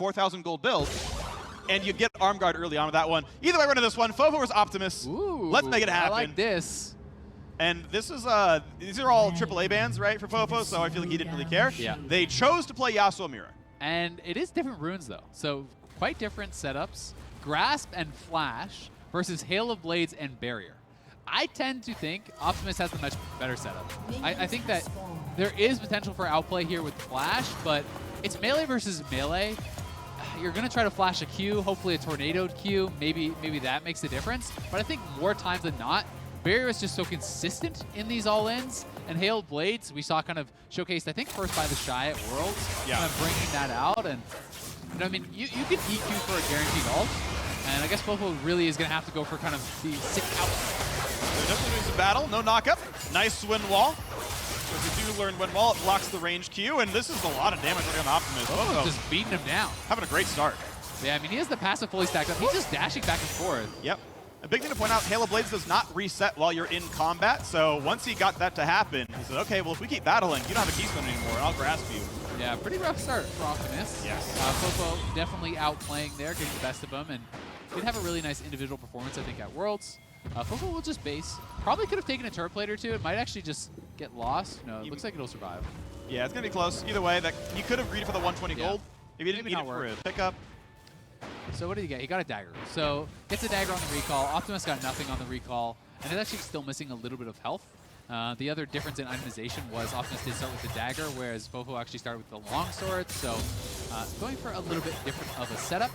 4,000 gold build, and you get arm guard early on with that one. Either way, we're into this one. Fofo versus Optimus. Ooh, let's make it happen. I like this. And this is these are all AAA bans, right, for Fofo, so I feel like he didn't really care. Yeah. They chose to play Yasuo Mira. And it is different runes, though. So quite different setups. Grasp and Flash versus Hail of Blades and Barrier. I tend to think Optimus has the much better setup. I think that there is potential for outplay here with Flash, but it's melee versus melee. You're going to try to flash a Q, hopefully a tornadoed Q. Maybe that makes the difference. But I think more times than not, Barrier is just so consistent in these all-ins. And Hail of Blades, we saw kind of showcased, I think, first by the Shy at Worlds. Yeah. Kind of bringing that out. And you know, I mean, you can EQ for a guaranteed ult. And I guess Fofo really is going to have to go for kind of the sick out. They're definitely doing some battle. No knockup. Nice wind wall. If you do learn wind wall, it blocks the range Q, and this is a lot of damage on Optimus. Fofo just beating him down. Having a great start. Yeah, I mean, he has the passive fully stacked up. He's just dashing back and forth. Yep. A big thing to point out, Hail of Blades does not reset while you're in combat, so once he got that to happen, he said, okay, well, if we keep battling, you don't have a keystone anymore, I'll grasp you. Yeah, pretty rough start for Optimus. Yes. Fofo definitely outplaying there, getting the best of him, and did have a really nice individual performance, I think, at Worlds. Fofo will just base. Probably could have taken a turret plate or two. It might actually just get lost. No, it looks like it'll survive. Yeah, it's going to be close. Either way, that you could have greeted for the 120 gold if you didn't need it for a pickup. So what did he get? He got a dagger. So gets a dagger on the recall. Optimus got nothing on the recall, and is actually still missing a little bit of health. The other difference in itemization was Optimus did start with the dagger, whereas Fofo actually started with the longsword. So going for a little bit different of a setup.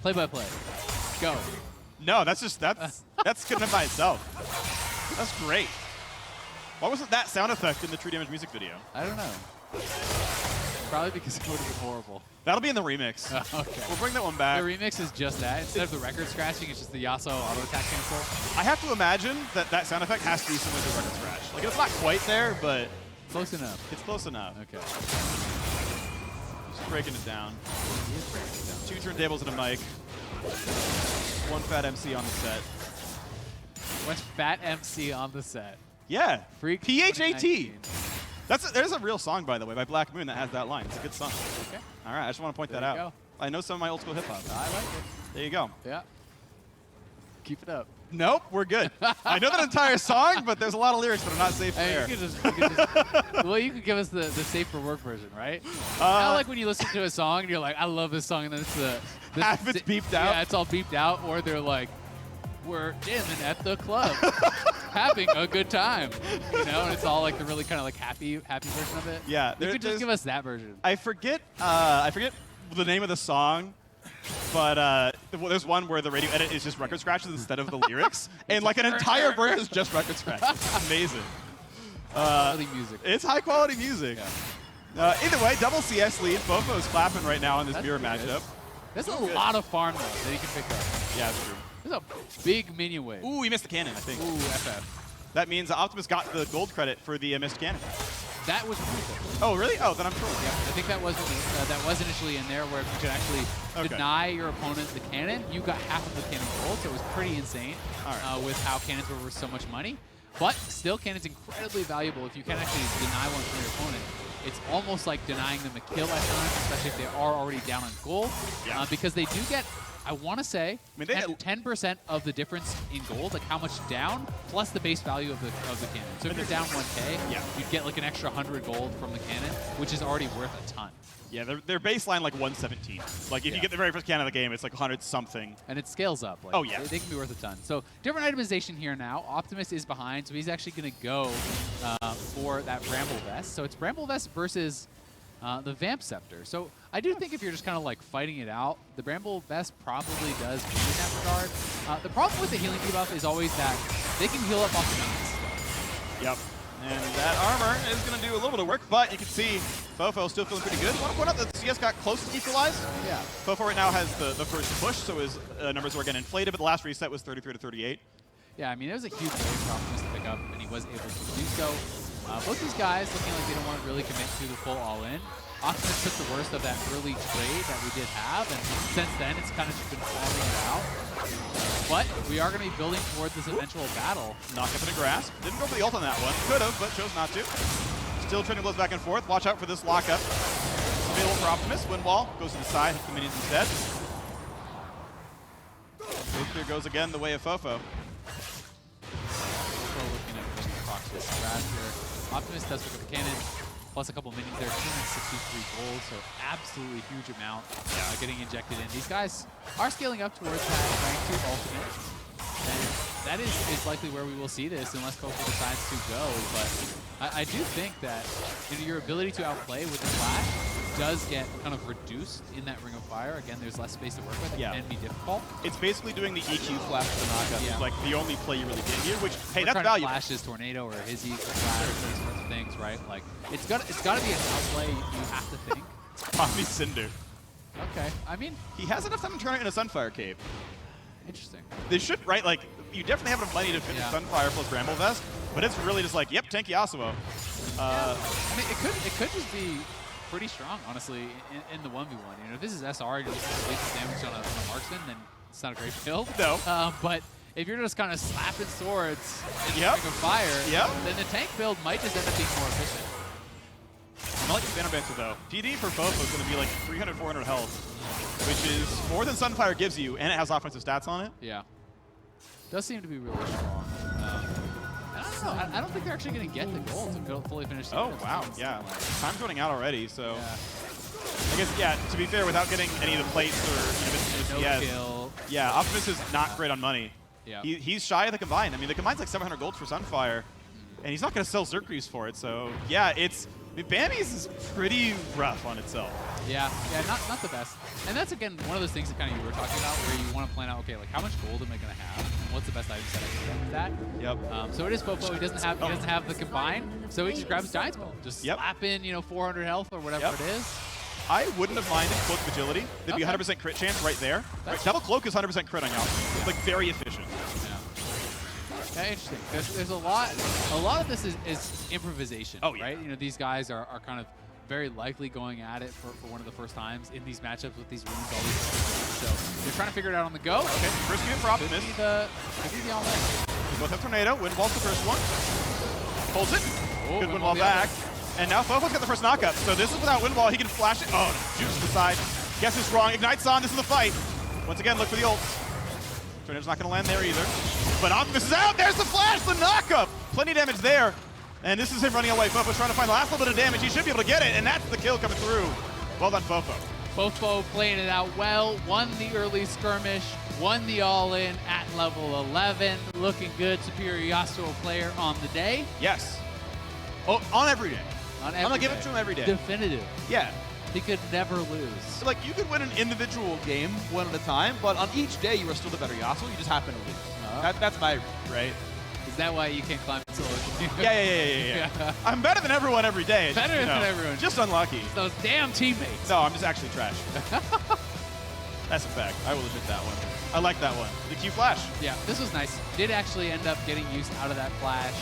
Play by play. Go. No, that's good enough by itself. That's great. Why wasn't that sound effect in the True Damage music video? I don't know. Probably because it would have been horrible. That'll be in the remix. Okay. We'll bring that one back. The remix is just that. Instead of the record scratching, it's just the Yasuo auto attack cancel. I have to imagine that that sound effect has to be similar to record scratch. Like, it's not quite there, but close enough. It's close enough. Okay. Just breaking it down. He is breaking it down. 2 turntables and a mic. 1 fat MC on the set. 1 fat MC on the set. Yeah. Freak PHAT. There's a real song, by the way, by Black Moon that has that line. It's a good song. Okay. All right, I just want to point that out. Go. I know some of my old school hip hop. I like it. There you go. Yeah. Keep it up. Nope, we're good. I know that entire song, but there's a lot of lyrics that are not safe for air. Well, you could give us the safe for work version, right? Kind of like when you listen to a song and you're like, I love this song, and then it's half it's beeped out. Yeah, it's all beeped out, or they're like, we're jamming at the club, having a good time, you know, and it's all like the really kind of like happy version of it. Yeah, you could just give us that version. I forget the name of the song, but there's one where the radio edit is just record scratches instead of the lyrics, and like an entire verse is just record scratches. It's amazing. Quality music. It's high quality music. Yeah. Either way, double CS lead. Fofo is clapping right now in this mirror matchup. There's a lot of farm though that he can pick up. Yeah, that's true. There's a big minion wave. Ooh, he missed the cannon, I think. Ooh, FF. That means Optimus got the gold credit for the missed cannon. That was beautiful. Oh, really? Oh, then I'm trolling. Yeah, I think that was initially in there where if you could actually deny your opponent the cannon, you got half of the cannon gold, so it was pretty insane with how cannons were worth so much money. But still, cannon's incredibly valuable if you can actually deny one from your opponent. It's almost like denying them a kill at times, especially if they are already down on gold, because they do get, I want to say, 10% of the difference in gold, like how much down, plus the base value of the cannon. So if you're down 1K, you'd get like an extra 100 gold from the cannon, which is already worth a ton. Yeah, they're baseline like 117. Like if you get the very first cannon of the game, it's like 100 something. And it scales up. Like, oh yeah, they can be worth a ton. So different itemization here now. Optimus is behind, so he's actually going to go for that Bramble Vest. So it's Bramble Vest versus the Vamp Scepter. So I do think if you're just kind of like fighting it out, the Bramble Vest probably does win in that regard. The problem with the healing debuff is always that they can heal up off the minions. Yep. And that armor is going to do a little bit of work, but you can see Fofo still feeling pretty good. I want to point out that CS got close to equalized. Yeah. Fofo right now has the first push, so his numbers were getting inflated, but the last reset was 33 to 38. Yeah, I mean, it was a huge wave for Optimus to pick up, and he was able to do so. Both these guys looking like they don't want to really commit to the full all-in. Optimus took the worst of that early trade that we did have, and since then it's kind of just been farming it out. But we are going to be building towards this eventual battle. Knock up in a grasp. Didn't go for the ult on that one. Could have, but chose not to. Still trading blows back and forth. Watch out for this lockup. It's available for Optimus. Wind wall goes to the side, hits the minions instead. FLICKR goes again the way of Fofo. Fofo looking at the proxy scratch here. Optimus does pick up the cannon, plus a couple minions there. 263 gold, so absolutely huge amount getting injected in. These guys are scaling up towards that rank 2 ultimate. And that is likely where we will see this unless Fofo decides to go. But I do think that your ability to outplay with the flash does get kind of reduced in that Ring of Fire. Again, there's less space to work with. It can be difficult. It's basically doing the EQ flash to the knockup. It's like the only play you really get here, which, hey, We're that's valuable. Flash his Tornado or his E flash, those sorts of things, right? Like, it's got to be an outplay you have to think. Tommy Cinder. Okay, I mean, he has enough time to turn it into Sunfire Cape. Interesting. They should, right? Like, you definitely have enough money to finish Sunfire plus Bramble Vest, but it's really just like, yep, tank Yasuo. I mean, it could just be pretty strong, honestly, in the 1v1. You know, if this is SR, you're just wasting damage on a marksman, then it's not a great build. No. But if you're just kind of slapping swords and Ring of Fire, then the tank build might just end up being more efficient. I like the Banner Banter though. PD for Fofo is going to be like 300, 400 health, which is more than Sunfire gives you, and it has offensive stats on it. Yeah. Does seem to be really strong. I don't know. I don't think they're actually going to get the gold to fully finish the Oh, wow. Yeah. Time's running out already, so. I guess, to be fair, without getting any of the plates or no kill. Yeah, Optimus is not great on money. Yeah. He's shy of the combine. I mean, the combine's like 700 gold for Sunfire, and he's not going to sell Zerkries for it, so yeah, Bammies is pretty rough on itself. Yeah, not the best. And that's, again, one of those things that kind of you were talking about where you want to plan out, okay, like how much gold am I going to have? And what's the best item set I can get with that? Yep. So it is Fofo. He doesn't have the combine, so he just grabs Giant's Bone. Just slap in, 400 health or whatever it is. I wouldn't have minded Cloak of Agility. There'd be 100% crit chance right there. Double Cloak is 100% crit on y'all. It's like very efficient. Yeah, interesting. There's a lot of this is improvisation, right? You know, these guys are kind of very likely going at it for one of the first times in these matchups with these runes, all these things. So they're trying to figure it out on the go. Okay, first unit for Optimus. Could be the all-in. We both have Tornado. Wind Wall's the first one. Holds it. Oh, good Wind Wall back. And now Fofo's got the first knockup. So this is without Wind Wall. He can flash it. Oh, juice to the side. Guess it's wrong. Ignite's on. This is the fight. Once again, look for the ults. Tornado's not going to land there either. But Optimus is out. There's the flash, the knockup. Plenty of damage there. And this is him running away. Fofo's trying to find the last little bit of damage. He should be able to get it, and that's the kill coming through. Well done, Fofo. Fofo playing it out well. Won the early skirmish. Won the all-in at level 11. Looking good. Superior Yasuo player on the day. Yes. Oh, on every day. I'm going to give it to him every day. Definitive. Yeah. He could never lose. Like, you could win an individual game one at a time, but on each day you are still the better Yasuo. You just happen to lose. That's my right. Is that why you can't climb solo? Yeah. I'm better than everyone every day. Better than everyone. Just unlucky. Those damn teammates. No, I'm just actually trash. That's a fact. I will admit that one. I like that one. The Q flash. Yeah, this was nice. Did actually end up getting use out of that flash.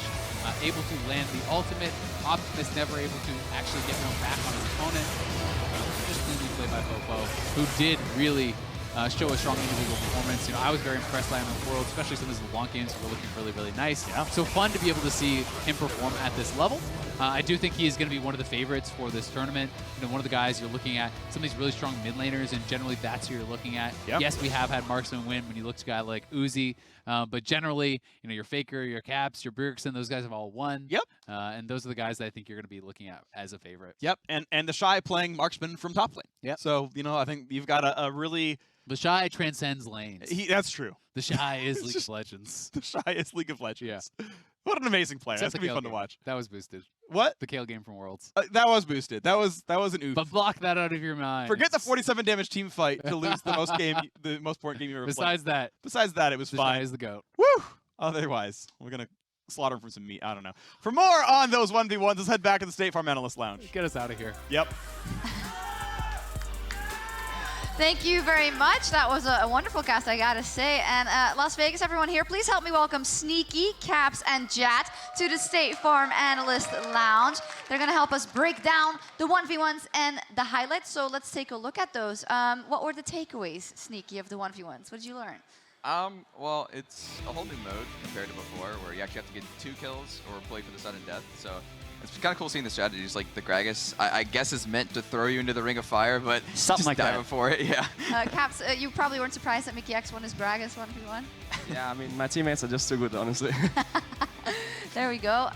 Able to land the ultimate. Optimus never able to actually get one back on his opponent. Just cleanly played by Fofo, who did really show a strong individual performance. You know, I was very impressed by him in the world, especially some of his long games were looking really, really nice. Yeah. So fun to be able to see him perform at this level. I do think he is going to be one of the favorites for this tournament. You know, one of the guys you're looking at, some of these really strong mid laners, and generally that's who you're looking at. Yep. Yes, we have had marksman win when you look to a guy like Uzi, but generally, you know, your FLICKR, your Caps, your Bjergsen, those guys have all won. Yep. And those are the guys that I think you're going to be looking at as a favorite. Yep. And the Shy playing marksman from top lane. Yep. So, you know, I think you've got a really... The Shy transcends lanes. That's true. The Shy is League of Legends. The Shy is League of Legends. Yeah. What an amazing player. Except That's going to be fun to watch. That was boosted. What? The Kale game from Worlds. That was boosted. That was an oof. But block that out of your mind. Forget the 47 damage team fight to lose the most important game you ever Besides played. Besides that, it was the fine. Shy is the GOAT. Woo! Otherwise, we're going to slaughter him for some meat. I don't know. For more on those 1v1s, let's head back to the State Farm Analyst Lounge. Get us out of here. Yep. Thank you very much. That was a wonderful cast, I gotta say. And Las Vegas, everyone here, please help me welcome Sneaky, Caps, and Jat to the State Farm Analyst Lounge. They're gonna help us break down the 1v1s and the highlights, so let's take a look at those. What were the takeaways, Sneaky, of the 1v1s? What did you learn? Well, it's a whole new mode compared to before, where you actually have to get 2 kills or play for the sudden death. So It's kind of cool seeing the strategies. Like the Gragas, I guess is meant to throw you into the ring of fire, but Something just like diving that. for it. Yeah. Caps, you probably weren't surprised that Mickey X won his Gragas 1v1. Yeah, I mean, my teammates are just too good, honestly. There we go.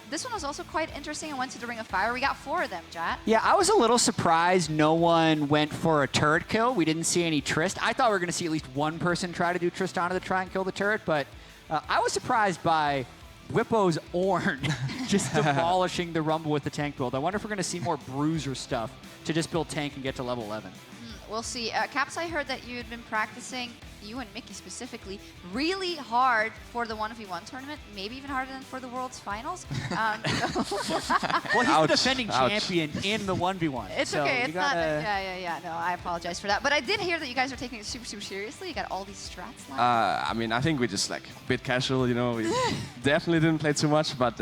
This one was also quite interesting and went to the Ring of Fire. We got 4 of them, Jat. Yeah, I was a little surprised no one went for a turret kill. We didn't see any Trist. I thought we were going to see at least one person try to do Tristana to try and kill the turret, but I was surprised by Whippo's Ornn just demolishing the Rumble with the tank build. I wonder if we're going to see more Bruiser stuff to just build tank and get to level 11. We'll see. Caps, I heard that you had been practicing, you and Mickey specifically, really hard for the 1v1 tournament, maybe even harder than for the World's Finals. Well, he's the defending champion in the 1v1. It's so okay. you It's gotta... not. Yeah. No, I apologize for that. But I did hear that you guys are taking it super, super seriously. You got all these strats lined up. I mean, I think we just like a bit casual, you know. We definitely didn't play too much, but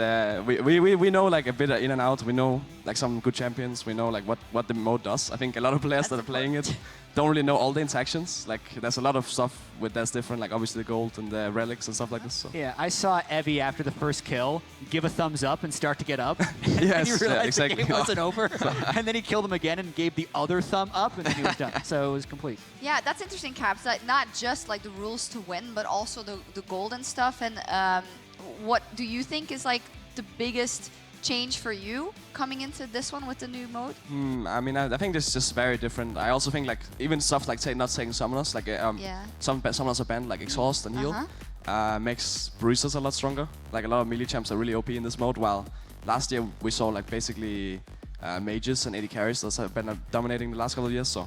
we know like a bit in and out. We know like some good champions. We know like what the mode does. I think a lot of players that are playing it don't really know all the interactions. Like there's a lot of stuff that's different, like obviously the gold and the relics and stuff like this. So. Yeah, I saw Evie after the first kill give a thumbs up and start to get up. And Yes, you realized exactly. the game wasn't over. And then he killed him again and gave the other thumb up, and then he was done. So it was complete. Yeah, that's interesting, Caps. That not just like the rules to win, but also the gold and stuff. And what do you think is like the biggest change for you coming into this one with the new mode? I mean, I think this is just very different. I also think like even stuff like not taking summoners, like some summoners are banned, like exhaust and heal, makes bruisers a lot stronger. Like a lot of melee champs are really OP in this mode. While last year we saw like basically mages and AD carries that have been dominating the last couple of years. So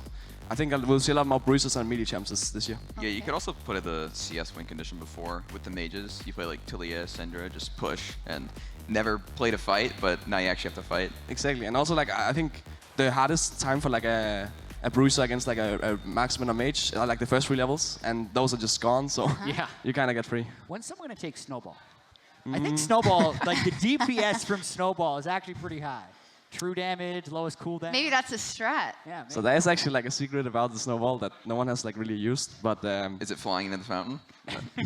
I think we'll see a lot more bruisers and melee champs this year. Yeah, you could also put the CS win condition before with the mages. You play like Tilia, Syndra, just push and never played a fight, but now you actually have to fight. Exactly, and also like I think the hardest time for like a bruiser against like a marksman or mage are like the first 3 levels, and those are just gone. So Yeah. you kind of get free. When's someone going to take Snowball? I think Snowball, like the DPS from Snowball is actually pretty high. True damage, lowest cooldown. Maybe that's a strat. Yeah, maybe. So there is actually like a secret about the snowball that no one has like really used, but Is it flying into the fountain?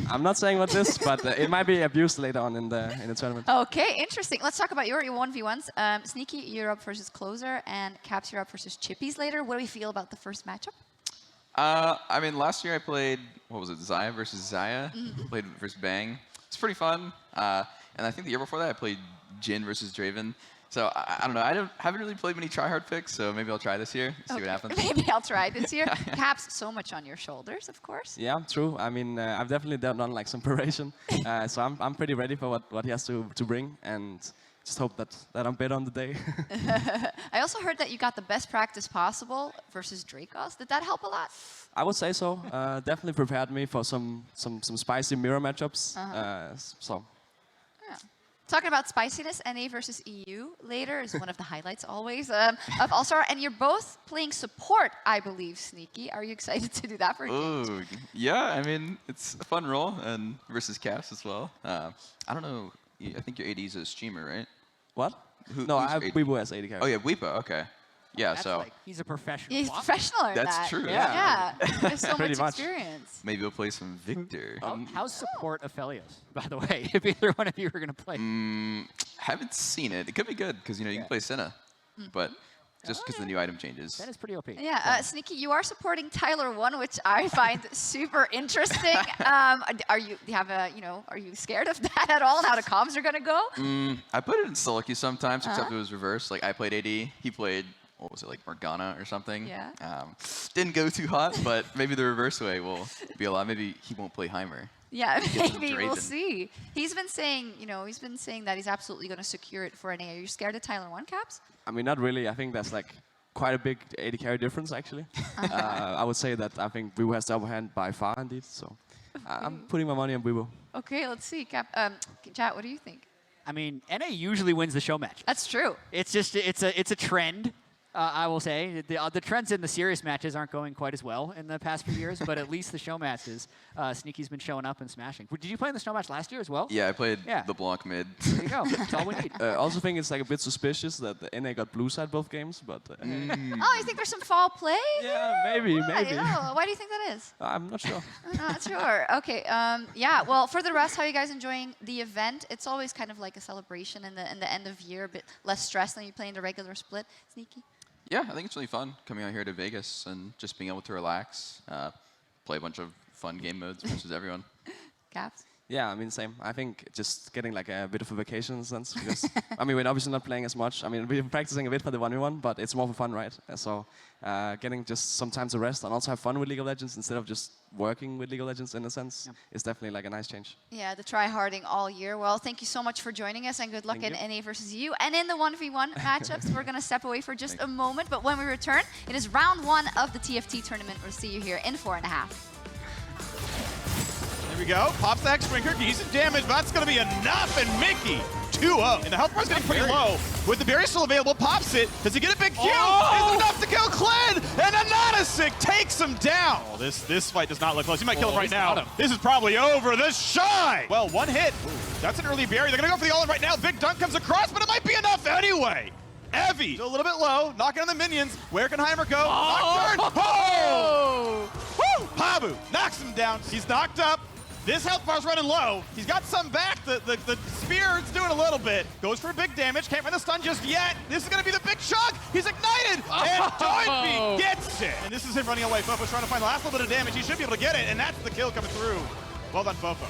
I'm not saying what this, but it might be abused later on in the tournament. Okay, interesting. Let's talk about your 1v1s. Sneaky, you're up versus Closer, and Caps, you're up versus Chippies later. What do we feel about the first matchup? I mean, last year I played, what was it, Xayah versus Xayah? Played versus Bang. It's pretty fun. And I think the year before that I played Jhin versus Draven. So I don't know. I haven't really played many try-hard picks, so maybe I'll try this year. See what happens. Maybe I'll try this year. Caps, so much on your shoulders, of course. Yeah, true. I mean, I've definitely done like some preparation, so I'm pretty ready for what he has to bring, and just hope that I'm better on the day. I also heard that you got the best practice possible versus Dracos. Did that help a lot? I would say so. Definitely prepared me for some spicy mirror matchups. So. Yeah. Talking about spiciness, NA versus EU later is one of the highlights always of All-Star. And you're both playing support, I believe, Sneaky. Are you excited to do that for a change? Ooh, yeah, I mean, it's a fun role, and versus Caps as well. I don't know, I think your AD is a streamer, right? What? No, I have AD? Weibo as AD carry. Oh, yeah, Weepa, okay. Yeah, That's so like, he's a professional. He's Wow. professional in That's that. true, Yeah. There's so Pretty much much. experience. maybe we'll play some Victor. How's support Aphelios, by the way, if either one of you are going to play? Haven't seen it. It could be good, because, you know, you can play Senna, but just because the new item changes. That is pretty OP. Yeah, Sneaky, you are supporting Tyler 1, which I find super interesting. Are you scared of that at all and how the comms are going to go? I put it in solo queue sometimes, except it was reversed. Like, I played AD, he played, what was it, like Morgana or something? Yeah. Didn't go too hot, but maybe the reverse way will be a lot. Maybe he won't play Heimer. Yeah, some maybe we'll Draven. see. He's been saying that he's absolutely going to secure it for NA. Are you scared of Tyler 1, Caps? I mean, not really. I think that's like quite a big AD carry difference, actually. I would say that I think Weibo has the upper hand by far, indeed. So I'm putting my money on Weibo. Okay, let's see. Chat, what do you think? I mean, NA usually wins the show match. That's true. It's just it's a trend. I will say the trends in the serious matches aren't going quite as well in the past few years, but at least the show matches, Sneaky's been showing up and smashing. Did you play in the show match last year as well? Yeah, I played the Blanc mid. There you go. That's all we need. I also think it's like a bit suspicious that the NA got blue side both games, but... Oh, you think there's some foul play? Yeah, maybe. Why do you think that is? I'm not sure. Not sure. Okay. Yeah. Well, for the rest, how are you guys enjoying the event? It's always kind of like a celebration in the end of year, a bit less stress than you play in the regular split. Sneaky. Yeah, I think it's really fun coming out here to Vegas and just being able to relax, play a bunch of fun game modes versus everyone. Caps? Yeah, I mean, same. I think just getting like a bit of a vacation in a sense, because I mean, we're obviously not playing as much. I mean, we've been practicing a bit for the 1v1, but it's more for fun, right? So getting just some time to rest and also have fun with League of Legends instead of just working with League of Legends in a sense is definitely like a nice change. Yeah, the try-harding all year. Well, thank you so much for joining us, and good luck in NA versus you. And in the 1v1 matchups, we're going to step away for just a moment, but when we return, it is round 1 of the TFT tournament. We'll see you here in 4.5. There we go. Pops the X-Drinker, decent damage, but that's going to be enough, and Mickey 2-0. And the health bar's getting pretty low. With the berry still available, pops it. Does he get a big kill? Is it enough to kill Kled? And Anonisic takes him down. Oh, this fight does not look close. He might kill him right now. This is probably over. The Shy! Well, one hit. That's an early berry. They're going to go for the all-in right now. Big dunk comes across, but it might be enough anyway. Evie, still a little bit low, knocking on the minions. Where can Heimer go? Nocturne! Oh! Woo! Pabu knocks him down. He's knocked up. This health bar's running low. He's got some back. The spear's doing a little bit. Goes for big damage. Can't find the stun just yet. This is going to be the big chunk. He's ignited. And Doinby gets it. And this is him running away. Fofo's trying to find the last little bit of damage. He should be able to get it. And that's the kill coming through. Well done, Fofo.